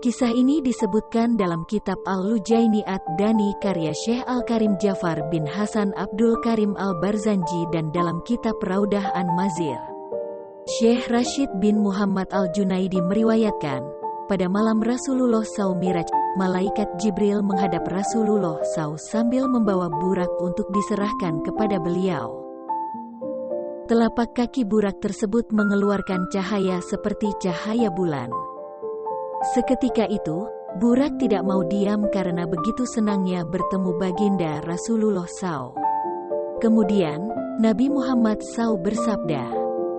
Kisah ini disebutkan dalam kitab Al-Lujaini Ad-Dani karya Syekh Al-Karim Jafar bin Hasan Abdul Karim Al-Barzanji dan dalam kitab Raudah An-Mazir. Syekh Rashid bin Muhammad Al-Junaidi meriwayatkan, pada malam Rasulullah SAW Miraj, malaikat Jibril menghadap Rasulullah SAW sambil membawa burak untuk diserahkan kepada beliau. Telapak kaki burak tersebut mengeluarkan cahaya seperti cahaya bulan. Seketika itu, burak tidak mau diam karena begitu senangnya bertemu baginda Rasulullah SAW. Kemudian, Nabi Muhammad SAW bersabda,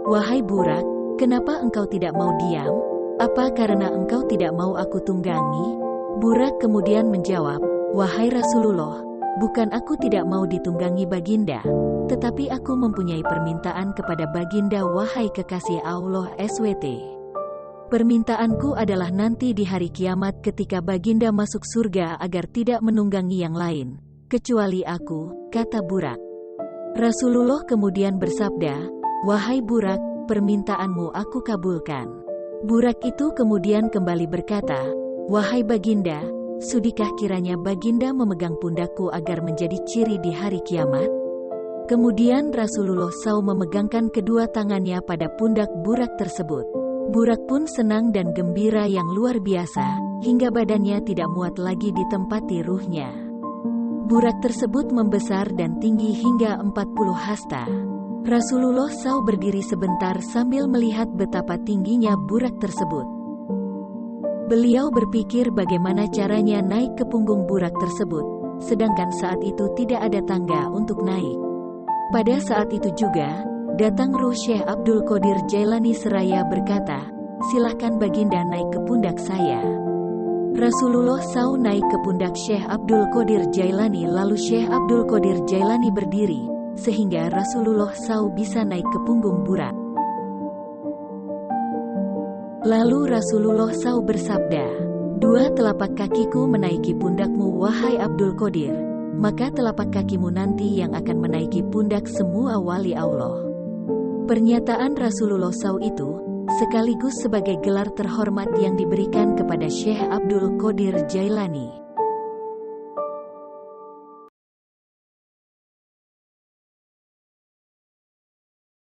"Wahai burak, kenapa engkau tidak mau diam? Apa karena engkau tidak mau aku tunggangi?" Burak kemudian menjawab, "Wahai Rasulullah, bukan aku tidak mau ditunggangi baginda, tetapi aku mempunyai permintaan kepada baginda wahai kekasih Allah SWT. Permintaanku adalah nanti di hari kiamat ketika baginda masuk surga agar tidak menunggangi yang lain, kecuali aku," kata burak. Rasulullah kemudian bersabda, "Wahai burak, permintaanmu aku kabulkan." Burak itu kemudian kembali berkata, "Wahai baginda, sudikah kiranya baginda memegang pundakku agar menjadi ciri di hari kiamat?" Kemudian Rasulullah SAW memegangkan kedua tangannya pada pundak burak tersebut. Burak pun senang dan gembira yang luar biasa, hingga badannya tidak muat lagi ditempati ruhnya. Burak tersebut membesar dan tinggi hingga 40 hasta. Rasulullah SAW berdiri sebentar sambil melihat betapa tingginya burak tersebut. Beliau berpikir bagaimana caranya naik ke punggung burak tersebut, sedangkan saat itu tidak ada tangga untuk naik. Pada saat itu juga, datang ruh Syekh Abdul Qadir Jailani seraya berkata, "Silahkan baginda naik ke pundak saya." Rasulullah SAW naik ke pundak Syekh Abdul Qadir Jailani lalu Syekh Abdul Qadir Jailani berdiri, sehingga Rasulullah SAW bisa naik ke punggung burak. Lalu Rasulullah SAW bersabda, "Dua telapak kakiku menaiki pundakmu wahai Abdul Qadir, maka telapak kakimu nanti yang akan menaiki pundak semua wali Allah." Pernyataan Rasulullah SAW itu, sekaligus sebagai gelar terhormat yang diberikan kepada Syekh Abdul Qadir Jailani.